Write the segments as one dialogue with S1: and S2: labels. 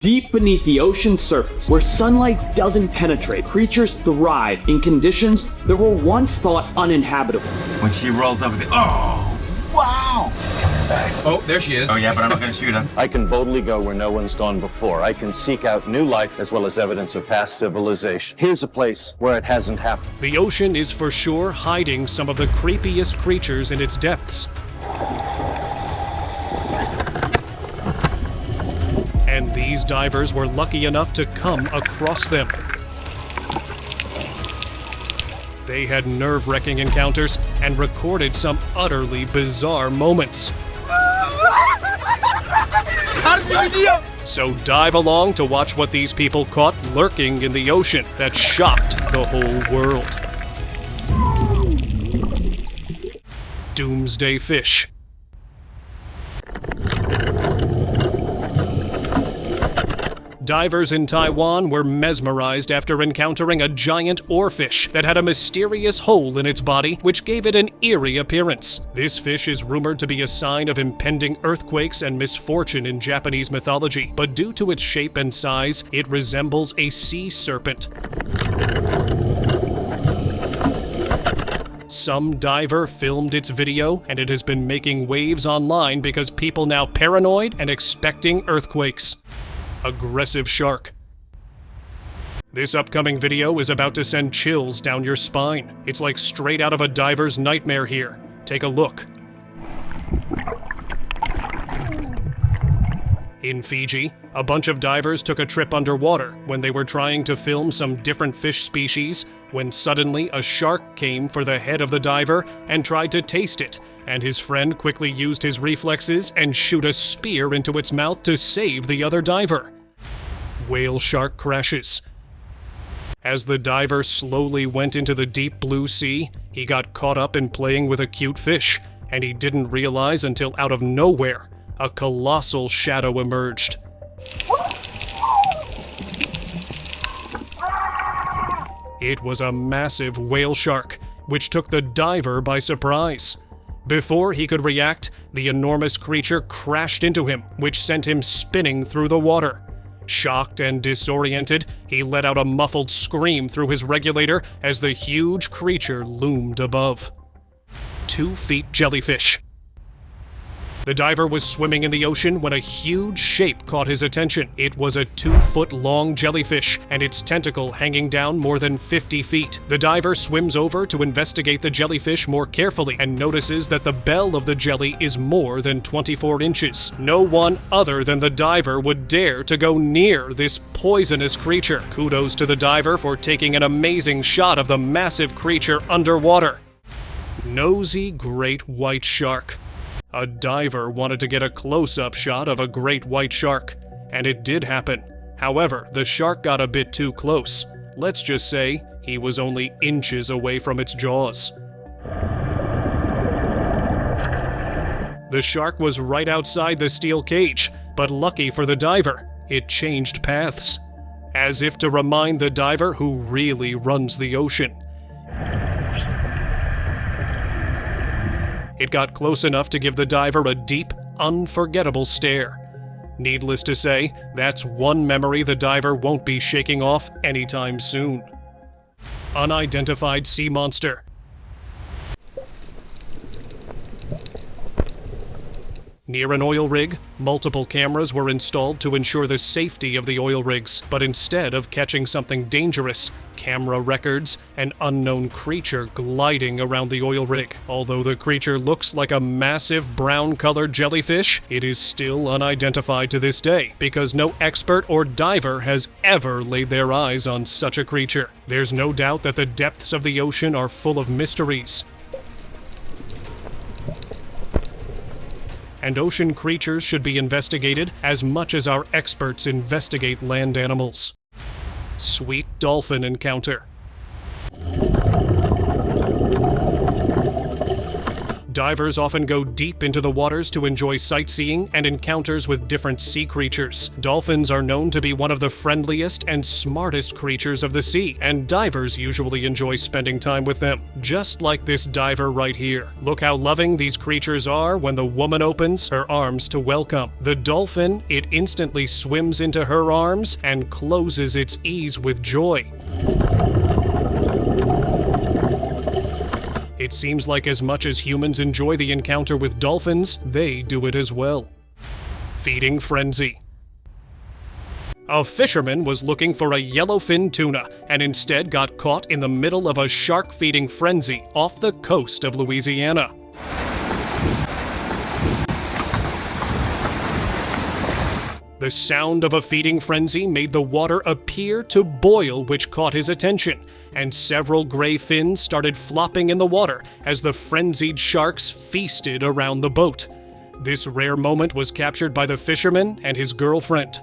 S1: Deep beneath the ocean's surface, where sunlight doesn't penetrate, creatures thrive in conditions that were once thought uninhabitable.
S2: When she rolls over the... Oh, wow! She's coming back.
S3: Oh, there she is.
S2: Oh, yeah, but I'm not going to shoot her.
S4: I can boldly go where no one's gone before. I can seek out new life as well as evidence of past civilization. Here's a place where it hasn't happened.
S5: The ocean is for sure hiding some of the creepiest creatures in its depths. And these divers were lucky enough to come across them. They had nerve-wracking encounters and recorded some utterly bizarre moments. So dive along to watch what these people caught lurking in the ocean that shocked the whole world. Doomsday fish. Divers in Taiwan were mesmerized after encountering a giant oarfish that had a mysterious hole in its body, which gave it an eerie appearance. This fish is rumored to be a sign of impending earthquakes and misfortune in Japanese mythology, but due to its shape and size, it resembles a sea serpent. Some diver filmed its video, and it has been making waves online because people now paranoid and expecting earthquakes. Aggressive shark. This upcoming video is about to send chills down your spine. It's like straight out of a diver's nightmare here. Take a look. In Fiji, a bunch of divers took a trip underwater when they were trying to film some different fish species, when suddenly a shark came for the head of the diver and tried to taste it, and his friend quickly used his reflexes and shoot a spear into its mouth to save the other diver. Whale shark crashes. As the diver slowly went into the deep blue sea, he got caught up in playing with a cute fish, and he didn't realize until out of nowhere, a colossal shadow emerged. It was a massive whale shark, which took the diver by surprise. Before he could react, the enormous creature crashed into him, which sent him spinning through the water. Shocked and disoriented, he let out a muffled scream through his regulator as the huge creature loomed above. 2 feet jellyfish. The diver was swimming in the ocean when a huge shape caught his attention. It was a 2-foot-long jellyfish, and its tentacle hanging down more than 50 feet. The diver swims over to investigate the jellyfish more carefully and notices that the bell of the jelly is more than 24 inches. No one other than the diver would dare to go near this poisonous creature. Kudos to the diver for taking an amazing shot of the massive creature underwater. Nosy great white shark. A diver wanted to get a close-up shot of a great white shark, and it did happen. However, the shark got a bit too close. Let's just say he was only inches away from its jaws. The shark was right outside the steel cage, but lucky for the diver, it changed paths, as if to remind the diver who really runs the ocean. It got close enough to give the diver a deep, unforgettable stare. Needless to say, that's one memory the diver won't be shaking off anytime soon. Unidentified sea monster. Near an oil rig, multiple cameras were installed to ensure the safety of the oil rigs, but instead of catching something dangerous, camera records an unknown creature gliding around the oil rig. Although the creature looks like a massive brown-colored jellyfish, it is still unidentified to this day, because no expert or diver has ever laid their eyes on such a creature. There's no doubt that the depths of the ocean are full of mysteries. And ocean creatures should be investigated as much as our experts investigate land animals. Sweet dolphin encounter. Divers often go deep into the waters to enjoy sightseeing and encounters with different sea creatures. Dolphins are known to be one of the friendliest and smartest creatures of the sea, and divers usually enjoy spending time with them. Just like this diver right here. Look how loving these creatures are when the woman opens her arms to welcome. The dolphin, it instantly swims into her arms and closes its ease with joy. It seems like as much as humans enjoy the encounter with dolphins, they do it as well. Feeding frenzy. A fisherman was looking for a yellowfin tuna and instead got caught in the middle of a shark feeding frenzy off the coast of Louisiana. The sound of a feeding frenzy made the water appear to boil, which caught his attention, and several gray fins started flopping in the water as the frenzied sharks feasted around the boat. This rare moment was captured by the fisherman and his girlfriend.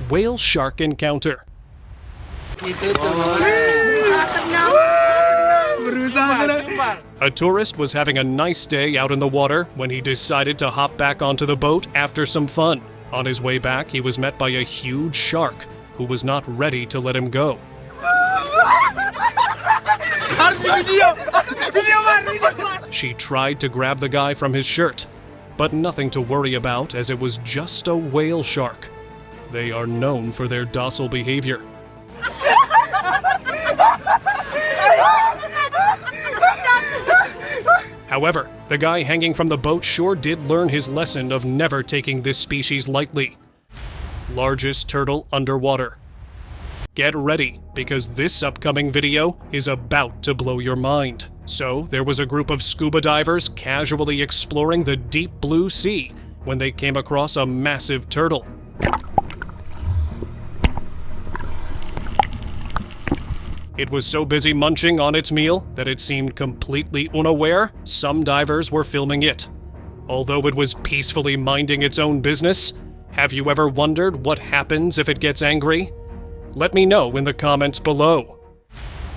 S5: Whale shark encounter. A tourist was having a nice day out in the water when he decided to hop back onto the boat after some fun. On his way back, he was met by a huge shark who was not ready to let him go. She tried to grab the guy from his shirt, but nothing to worry about as it was just a whale shark. They are known for their docile behavior. However, the guy hanging from the boat sure did learn his lesson of never taking this species lightly. Largest turtle underwater. Get ready, because this upcoming video is about to blow your mind. So, there was a group of scuba divers casually exploring the deep blue sea when they came across a massive turtle. It was so busy munching on its meal that it seemed completely unaware some divers were filming it. Although it was peacefully minding its own business, have you ever wondered what happens if it gets angry? Let me know in the comments below.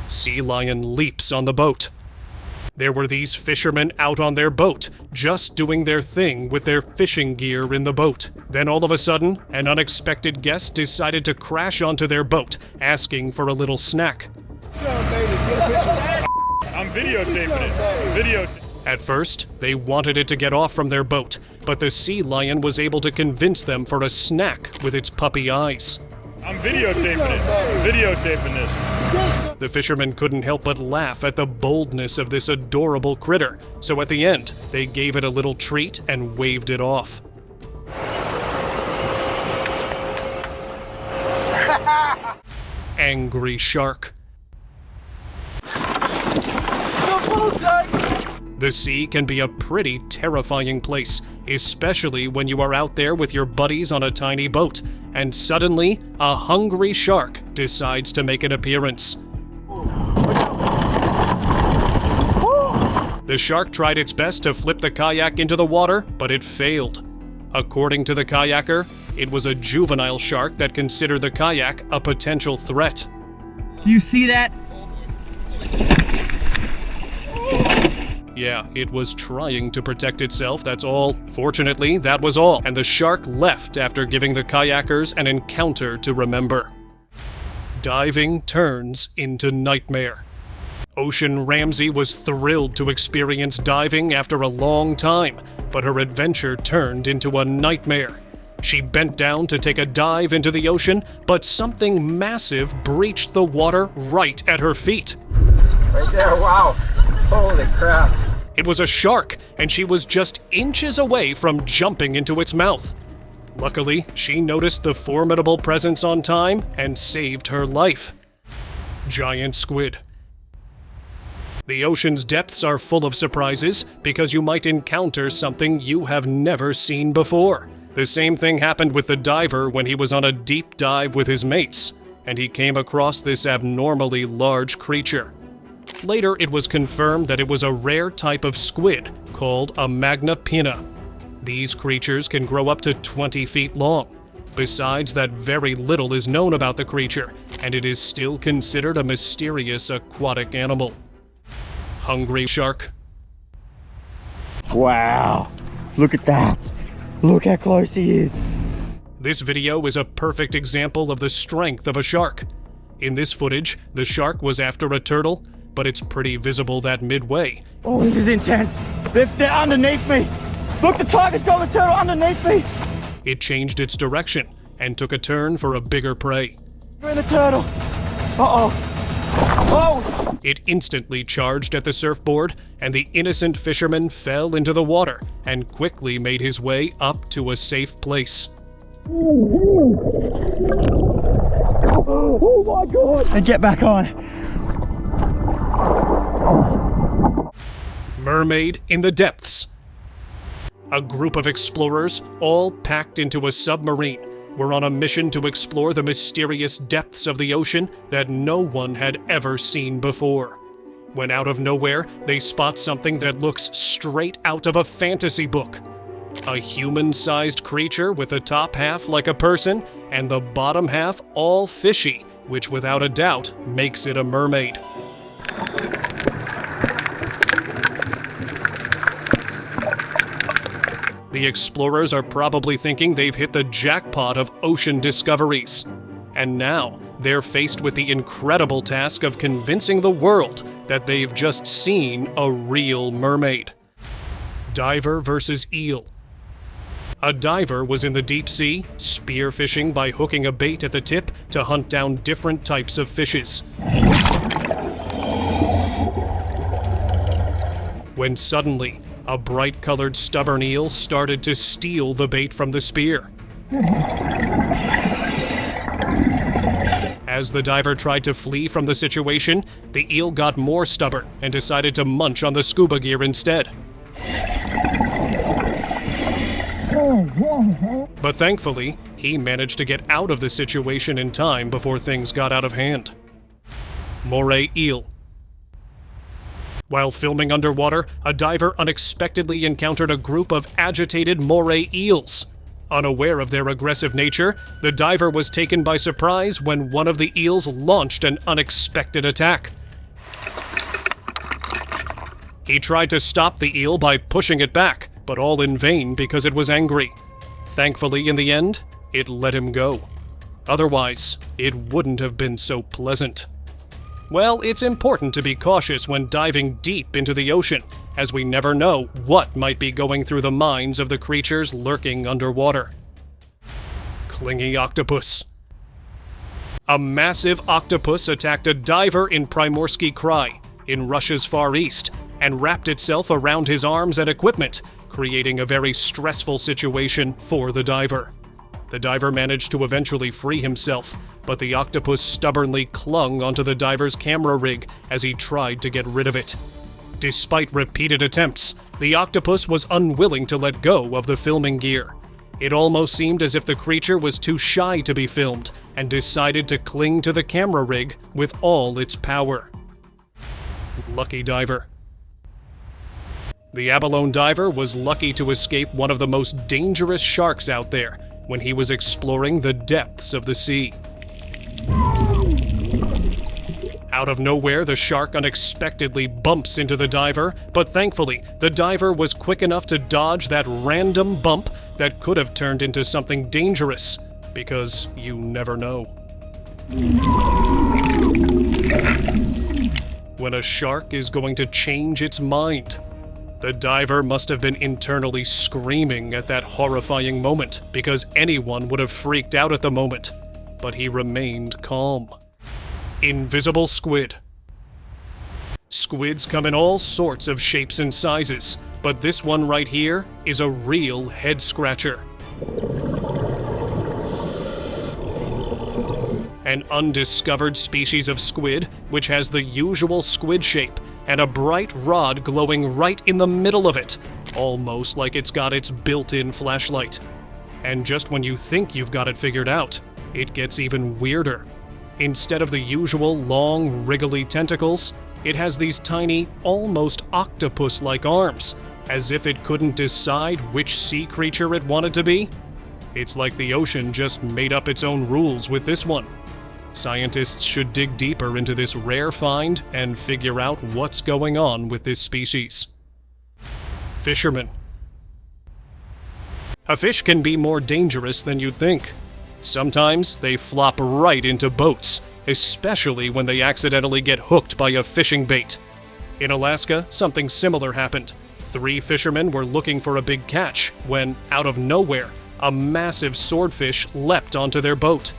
S5: Sea lion leaps on the boat. There were these fishermen out on their boat, just doing their thing with their fishing gear in the boat. Then all of a sudden, an unexpected guest decided to crash onto their boat, asking for a little snack.
S3: I'm videotaping it.
S5: At first, they wanted it to get off from their boat, but the sea lion was able to convince them for a snack with its puppy eyes.
S3: I'm videotaping this.
S5: The fishermen couldn't help but laugh at the boldness of this adorable critter, so at the end, they gave it a little treat and waved it off. Angry shark. The sea can be a pretty terrifying place, especially when you are out there with your buddies on a tiny boat, and suddenly, a hungry shark decides to make an appearance. The shark tried its best to flip the kayak into the water, but it failed. According to the kayaker, it was a juvenile shark that considered the kayak a potential threat.
S6: You see that?
S5: Yeah, it was trying to protect itself, that's all. Fortunately, that was all, and the shark left after giving the kayakers an encounter to remember. Diving turns into nightmare. Ocean Ramsey was thrilled to experience diving after a long time, but her adventure turned into a nightmare. She bent down to take a dive into the ocean, but something massive breached the water right at her feet.
S7: Right there, wow. Holy crap.
S5: It was a shark, and she was just inches away from jumping into its mouth. Luckily, she noticed the formidable presence on time and saved her life. Giant squid. The ocean's depths are full of surprises because you might encounter something you have never seen before. The same thing happened with the diver when he was on a deep dive with his mates, and he came across this abnormally large creature. Later, it was confirmed that it was a rare type of squid called a magna pinna. These creatures can grow up to 20 feet long. Besides that, very little is known about the creature, and it is still considered a mysterious aquatic animal. Hungry shark.
S7: Wow. Look at that. Look how close he is.
S5: This video is a perfect example of the strength of a shark. In this footage, the shark was after a turtle, but it's pretty visible that midway.
S7: Oh, this is intense. They're underneath me. Look, the tiger's got the turtle underneath me.
S5: It changed its direction and took a turn for a bigger prey.
S7: We're in the turtle. Uh-oh. Oh!
S5: It instantly charged at the surfboard, and the innocent fisherman fell into the water and quickly made his way up to a safe place.
S7: Oh my god! And get back on.
S5: Mermaid in the depths. A group of explorers, all packed into a submarine, were on a mission to explore the mysterious depths of the ocean that no one had ever seen before. When out of nowhere, they spot something that looks straight out of a fantasy book. A human-sized creature with the top half like a person and the bottom half all fishy, which without a doubt makes it a mermaid. The explorers are probably thinking they've hit the jackpot of ocean discoveries. And now, they're faced with the incredible task of convincing the world that they've just seen a real mermaid. Diver versus eel. A diver was in the deep sea, spearfishing by hooking a bait at the tip to hunt down different types of fishes. When suddenly, a bright-colored stubborn eel started to steal the bait from the spear. As the diver tried to flee from the situation, the eel got more stubborn and decided to munch on the scuba gear instead. But thankfully, he managed to get out of the situation in time before things got out of hand. Moray eel. While filming underwater, a diver unexpectedly encountered a group of agitated moray eels. Unaware of their aggressive nature, the diver was taken by surprise when one of the eels launched an unexpected attack. He tried to stop the eel by pushing it back, but all in vain because it was angry. Thankfully, in the end, it let him go. Otherwise, it wouldn't have been so pleasant. Well, it's important to be cautious when diving deep into the ocean, as we never know what might be going through the minds of the creatures lurking underwater. Clingy octopus. A massive octopus attacked a diver in Primorsky Krai, in Russia's Far East, and wrapped itself around his arms and equipment, creating a very stressful situation for the diver. The diver managed to eventually free himself, but the octopus stubbornly clung onto the diver's camera rig as he tried to get rid of it. Despite repeated attempts, the octopus was unwilling to let go of the filming gear. It almost seemed as if the creature was too shy to be filmed and decided to cling to the camera rig with all its power. Lucky diver. The abalone diver was lucky to escape one of the most dangerous sharks out there when he was exploring the depths of the sea. Out of nowhere, the shark unexpectedly bumps into the diver, but thankfully, the diver was quick enough to dodge that random bump that could have turned into something dangerous, because you never know. When a shark is going to change its mind. The diver must have been internally screaming at that horrifying moment, because anyone would have freaked out at the moment, but he remained calm. Invisible squid. Squids come in all sorts of shapes and sizes, but this one right here is a real head-scratcher. An undiscovered species of squid, which has the usual squid shape, and a bright rod glowing right in the middle of it, almost like it's got its built-in flashlight. And just when you think you've got it figured out, it gets even weirder. Instead of the usual long, wriggly tentacles, it has these tiny, almost octopus-like arms, as if it couldn't decide which sea creature it wanted to be. It's like the ocean just made up its own rules with this one. Scientists should dig deeper into this rare find and figure out what's going on with this species. Fishermen. A fish can be more dangerous than you'd think. Sometimes they flop right into boats, especially when they accidentally get hooked by a fishing bait. In Alaska, something similar happened. 3 fishermen were looking for a big catch when, out of nowhere, a massive swordfish leapt onto their boat.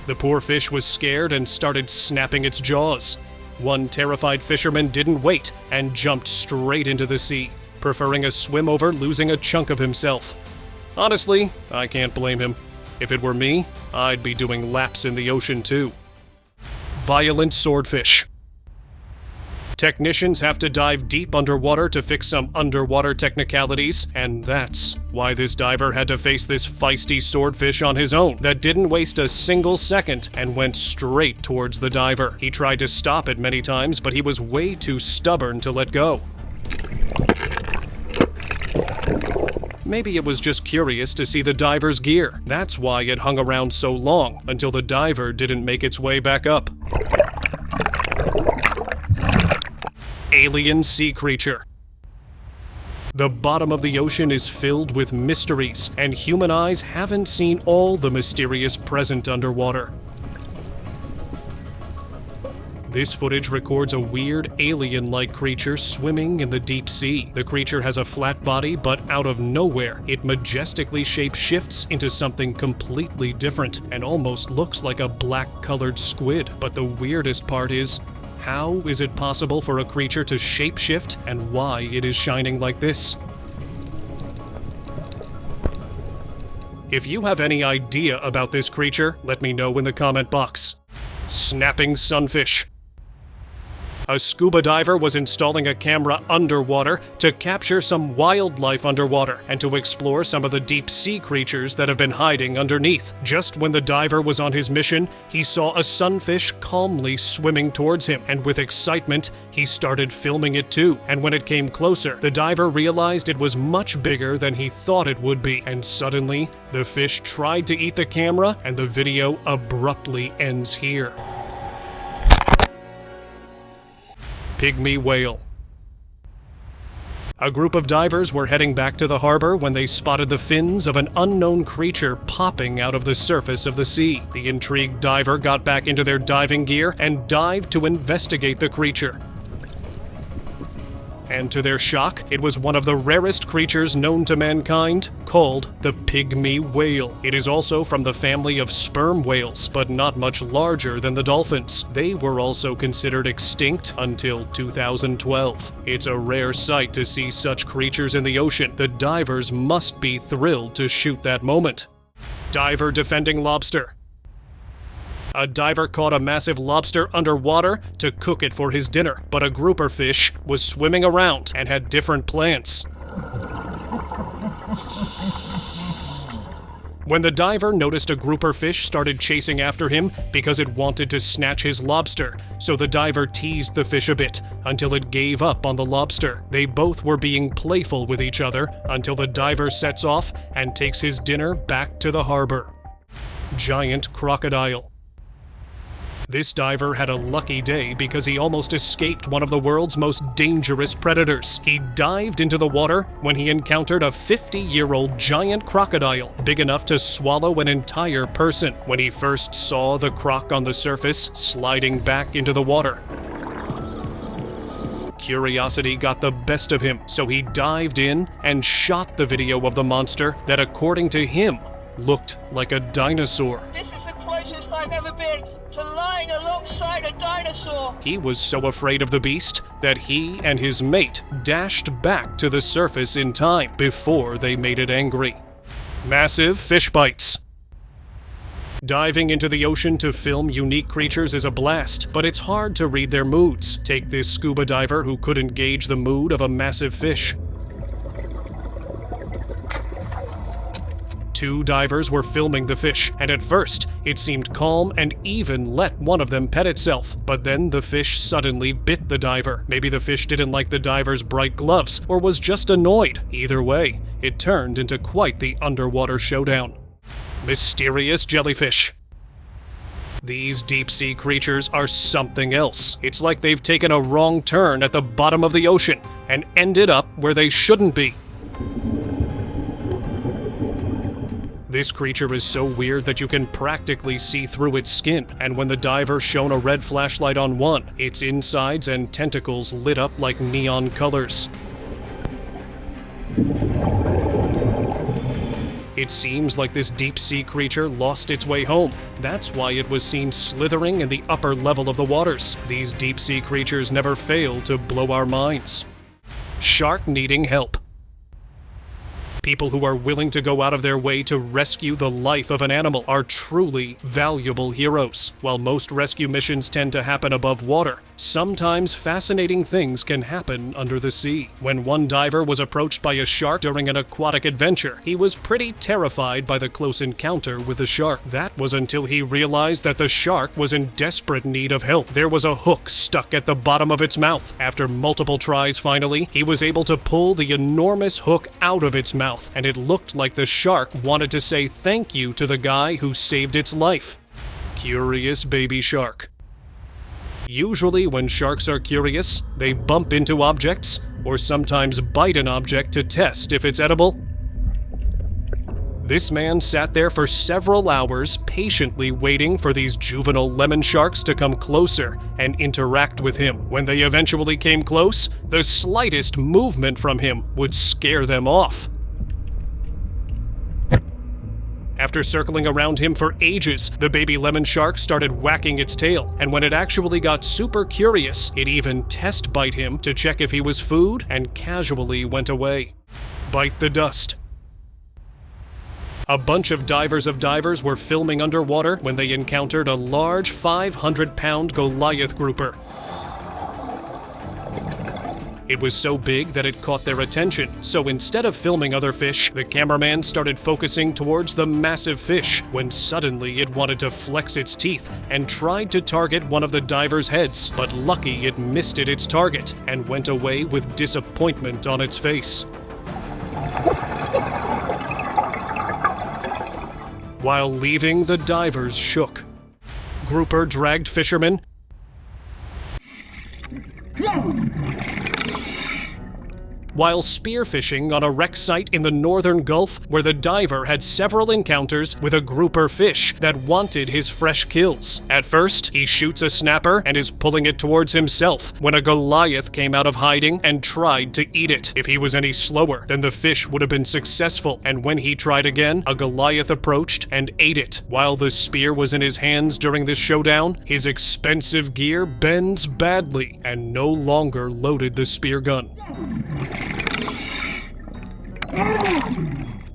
S5: The poor fish was scared and started snapping its jaws. One terrified fisherman didn't wait and jumped straight into the sea, preferring a swim over losing a chunk of himself. Honestly, I can't blame him. If it were me, I'd be doing laps in the ocean too. Violent swordfish. Technicians have to dive deep underwater to fix some underwater technicalities, and that's why this diver had to face this feisty swordfish on his own that didn't waste a single second and went straight towards the diver. He tried to stop it many times, but he was way too stubborn to let go. Maybe it was just curious to see the diver's gear. That's why it hung around so long, until the diver didn't make its way back up. Alien sea creature. The bottom of the ocean is filled with mysteries, and human eyes haven't seen all the mysterious present underwater. This footage records a weird alien-like creature swimming in the deep sea. The creature has a flat body, but out of nowhere, it majestically shape-shifts into something completely different and almost looks like a black-colored squid. But the weirdest part is, how is it possible for a creature to shapeshift and why it is shining like this? If you have any idea about this creature, let me know in the comment box. Snapping sunfish. A scuba diver was installing a camera underwater to capture some wildlife underwater and to explore some of the deep sea creatures that have been hiding underneath. Just when the diver was on his mission, he saw a sunfish calmly swimming towards him, and with excitement, he started filming it too. And when it came closer, the diver realized it was much bigger than he thought it would be, and suddenly, the fish tried to eat the camera, and the video abruptly ends here. Pygmy whale. A group of divers were heading back to the harbor when they spotted the fins of an unknown creature popping out of the surface of the sea. The intrigued diver got back into their diving gear and dived to investigate the creature. And to their shock, it was one of the rarest creatures known to mankind, called the pygmy whale. It is also from the family of sperm whales, but not much larger than the dolphins. They were also considered extinct until 2012. It's a rare sight to see such creatures in the ocean. The divers must be thrilled to shoot that moment. Diver defending lobster. A diver caught a massive lobster underwater to cook it for his dinner, but a grouper fish was swimming around and had different plans. When the diver noticed a grouper fish started chasing after him because it wanted to snatch his lobster, so the diver teased the fish a bit until it gave up on the lobster. They both were being playful with each other until the diver sets off and takes his dinner back to the harbor. Giant crocodile. This diver had a lucky day because he almost escaped one of the world's most dangerous predators. He dived into the water when he encountered a 50-year-old giant crocodile, big enough to swallow an entire person. When he first saw the croc on the surface, sliding back into the water, curiosity got the best of him, so he dived in and shot the video of the monster that, according to him, looked like a dinosaur.
S8: This is the closest I've ever been to lying alongside a dinosaur.
S5: He was so afraid of the beast that he and his mate dashed back to the surface in time before they made it angry. Massive fish bites. Diving into the ocean to film unique creatures is a blast, but it's hard to read their moods. Take this scuba diver who couldn't gauge the mood of a massive fish. 2 divers were filming the fish, and at first, it seemed calm and even let one of them pet itself. But then the fish suddenly bit the diver. Maybe the fish didn't like the diver's bright gloves, or was just annoyed. Either way, it turned into quite the underwater showdown. Mysterious jellyfish. These deep-sea creatures are something else. It's like they've taken a wrong turn at the bottom of the ocean and ended up where they shouldn't be. This creature is so weird that you can practically see through its skin, and when the diver shone a red flashlight on one, its insides and tentacles lit up like neon colors. It seems like this deep-sea creature lost its way home. That's why it was seen slithering in the upper level of the waters. These deep-sea creatures never fail to blow our minds. Shark needing help. People who are willing to go out of their way to rescue the life of an animal are truly valuable heroes. While most rescue missions tend to happen above water, sometimes fascinating things can happen under the sea. When one diver was approached by a shark during an aquatic adventure, he was pretty terrified by the close encounter with the shark. That was until he realized that the shark was in desperate need of help. There was a hook stuck at the bottom of its mouth. After multiple tries, finally, he was able to pull the enormous hook out of its mouth, and it looked like the shark wanted to say thank you to the guy who saved its life. Curious baby shark. Usually when sharks are curious, they bump into objects, or sometimes bite an object to test if it's edible. This man sat there for several hours, patiently waiting for these juvenile lemon sharks to come closer and interact with him. When they eventually came close, the slightest movement from him would scare them off. After circling around him for ages, the baby lemon shark started whacking its tail, and when it actually got super curious, it even test-bite him to check if he was food and casually went away. Bite the dust. A bunch of divers were filming underwater when they encountered a large 500-pound Goliath grouper. It was so big that it caught their attention, so instead of filming other fish, the cameraman started focusing towards the massive fish, when suddenly it wanted to flex its teeth and tried to target one of the divers' heads, but lucky it missed its target and went away with disappointment on its face. While leaving, the divers shook. Grouper dragged fishermen. While spearfishing on a wreck site in the northern Gulf, where the diver had several encounters with a grouper fish that wanted his fresh kills. At first, he shoots a snapper and is pulling it towards himself when a Goliath came out of hiding and tried to eat it. If he was any slower, then the fish would have been successful, and when he tried again, a Goliath approached and ate it. While the spear was in his hands during this showdown, his expensive gear bends badly and no longer loaded the spear gun.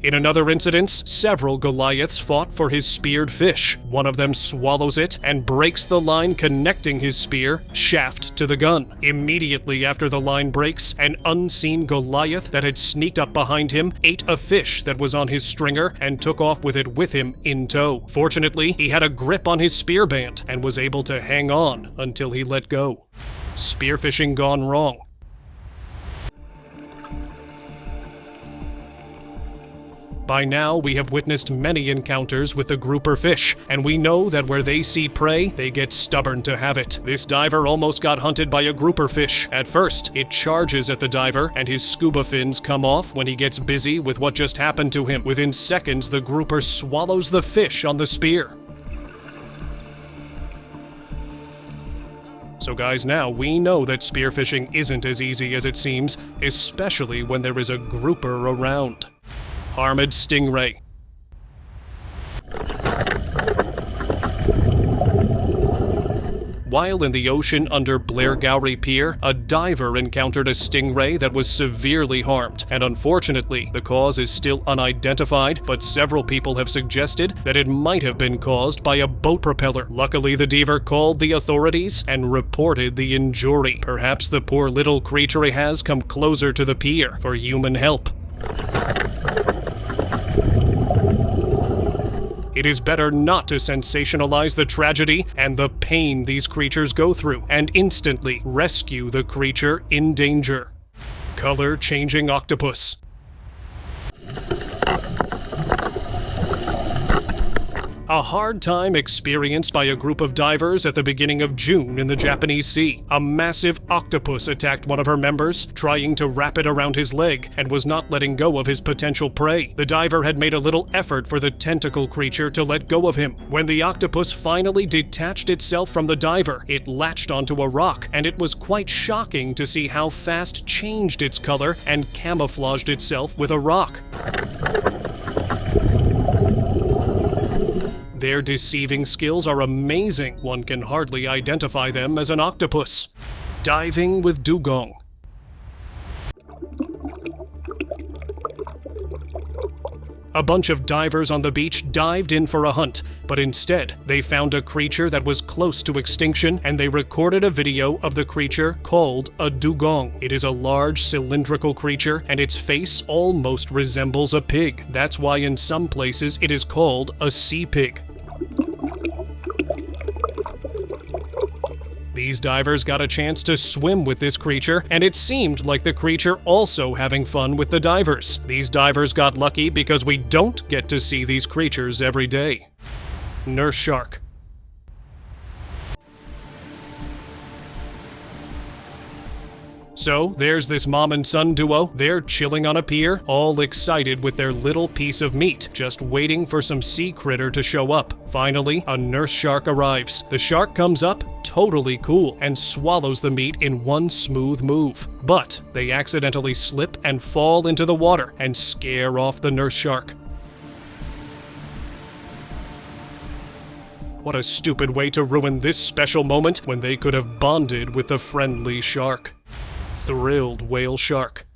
S5: In another incident, several Goliaths fought for his speared fish. One of them swallows it and breaks the line connecting his spear shaft to the gun. Immediately after the line breaks, an unseen Goliath that had sneaked up behind him ate a fish that was on his stringer and took off with it with him in tow. Fortunately, he had a grip on his spear band and was able to hang on until he let go. Spearfishing gone wrong. By now, we have witnessed many encounters with the grouper fish, and we know that where they see prey, they get stubborn to have it. This diver almost got hunted by a grouper fish. At first, it charges at the diver, and his scuba fins come off when he gets busy with what just happened to him. Within seconds, the grouper swallows the fish on the spear. So guys, now we know that spearfishing isn't as easy as it seems, especially when there is a grouper around. Armored stingray. While in the ocean under Blairgowrie Pier, a diver encountered a stingray that was severely harmed, and unfortunately, the cause is still unidentified, but several people have suggested that it might have been caused by a boat propeller. Luckily, the diver called the authorities and reported the injury. Perhaps the poor little creature has come closer to the pier for human help. It is better not to sensationalize the tragedy and the pain these creatures go through, and instantly rescue the creature in danger. Color-changing octopus. A hard time experienced by a group of divers at the beginning of June in the Japanese Sea. A massive octopus attacked one of her members, trying to wrap it around his leg, and was not letting go of his potential prey. The diver had made a little effort for the tentacle creature to let go of him. When the octopus finally detached itself from the diver, it latched onto a rock, and it was quite shocking to see how fast changed its color and camouflaged itself with a rock. Their deceiving skills are amazing. One can hardly identify them as an octopus. Diving with dugong. A bunch of divers on the beach dived in for a hunt, but instead they found a creature that was close to extinction, and they recorded a video of the creature called a dugong. It is a large cylindrical creature, and its face almost resembles a pig. That's why in some places it is called a sea pig. These divers got a chance to swim with this creature, and it seemed like the creature also having fun with the divers. These divers got lucky because we don't get to see these creatures every day. Nurse shark. So, there's this mom and son duo. They're chilling on a pier, all excited with their little piece of meat, just waiting for some sea critter to show up. Finally, a nurse shark arrives. The shark comes up, totally cool, and swallows the meat in one smooth move. But they accidentally slip and fall into the water and scare off the nurse shark. What a stupid way to ruin this special moment when they could have bonded with the friendly shark. Thrilled whale shark.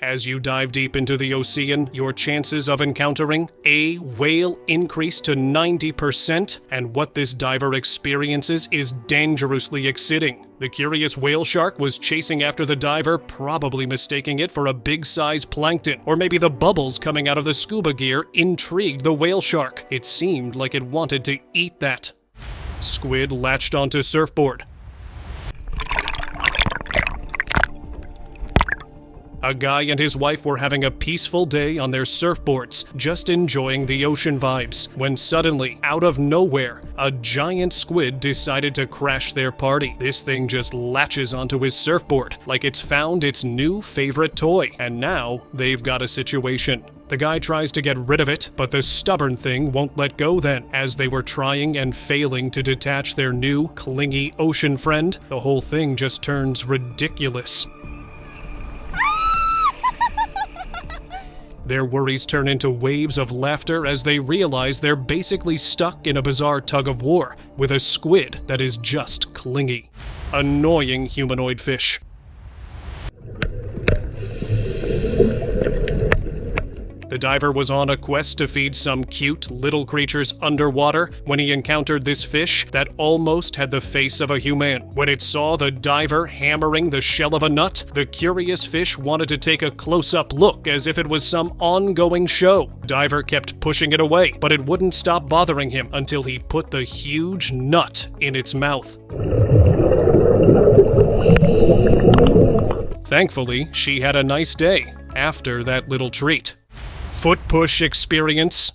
S5: As you dive deep into the ocean, your chances of encountering a whale increase to 90%, and what this diver experiences is dangerously exciting. The curious whale shark was chasing after the diver, probably mistaking it for a big-size plankton, or maybe the bubbles coming out of the scuba gear intrigued the whale shark. It seemed like it wanted to eat that. Squid latched onto surfboard. A guy and his wife were having a peaceful day on their surfboards, just enjoying the ocean vibes, when suddenly, out of nowhere, a giant squid decided to crash their party. This thing just latches onto his surfboard, like it's found its new favorite toy, and now they've got a situation. The guy tries to get rid of it, but the stubborn thing won't let go then. As they were trying and failing to detach their new, clingy ocean friend, the whole thing just turns ridiculous. Their worries turn into waves of laughter as they realize they're basically stuck in a bizarre tug-of-war with a squid that is just clingy. Annoying humanoid fish. The diver was on a quest to feed some cute little creatures underwater when he encountered this fish that almost had the face of a human. When it saw the diver hammering the shell of a nut, the curious fish wanted to take a close-up look as if it was some ongoing show. Diver kept pushing it away, but it wouldn't stop bothering him until he put the huge nut in its mouth. Thankfully, she had a nice day after that little treat. Foot push experience.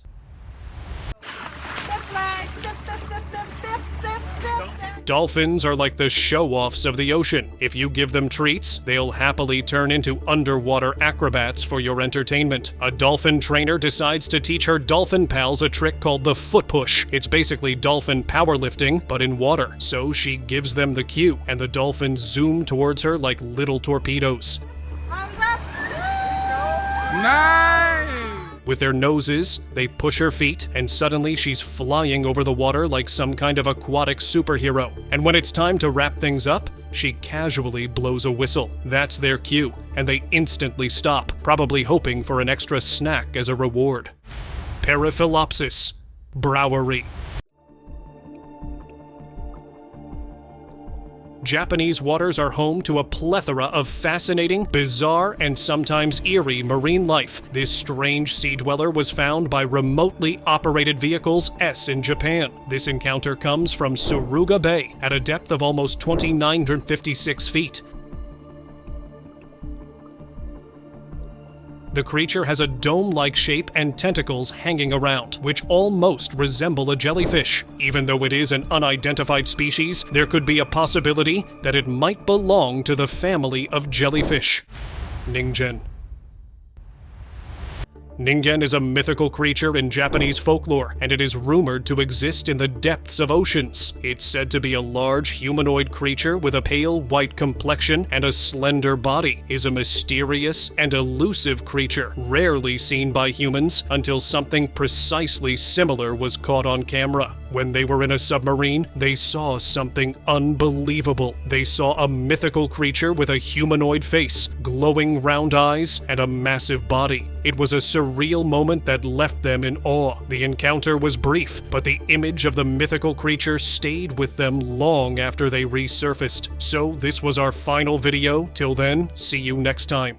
S5: Dolphins are like the show-offs of the ocean. If you give them treats, they'll happily turn into underwater acrobats for your entertainment. A dolphin trainer decides to teach her dolphin pals a trick called the foot push. It's basically dolphin powerlifting, but in water. So she gives them the cue, and the dolphins zoom towards her like little torpedoes.
S2: Nice!
S5: With their noses, they push her feet, and suddenly she's flying over the water like some kind of aquatic superhero. And when it's time to wrap things up, she casually blows a whistle. That's their cue, and they instantly stop, probably hoping for an extra snack as a reward. Paraphilopsis. Browery. Japanese waters are home to a plethora of fascinating, bizarre, and sometimes eerie marine life. This strange sea dweller was found by remotely operated vehicles S in Japan. This encounter comes from Suruga Bay at a depth of almost 2,956 feet. The creature has a dome-like shape and tentacles hanging around, which almost resemble a jellyfish. Even though it is an unidentified species, there could be a possibility that it might belong to the family of jellyfish. Ningen. Ningen is a mythical creature in Japanese folklore, and it is rumored to exist in the depths of oceans. It's said to be a large humanoid creature with a pale white complexion and a slender body, is a mysterious and elusive creature, rarely seen by humans until something precisely similar was caught on camera. When they were in a submarine, they saw something unbelievable. They saw a mythical creature with a humanoid face, glowing round eyes, and a massive body. It was a surreal moment that left them in awe. The encounter was brief, but the image of the mythical creature stayed with them long after they resurfaced. So this was our final video. Till then, see you next time.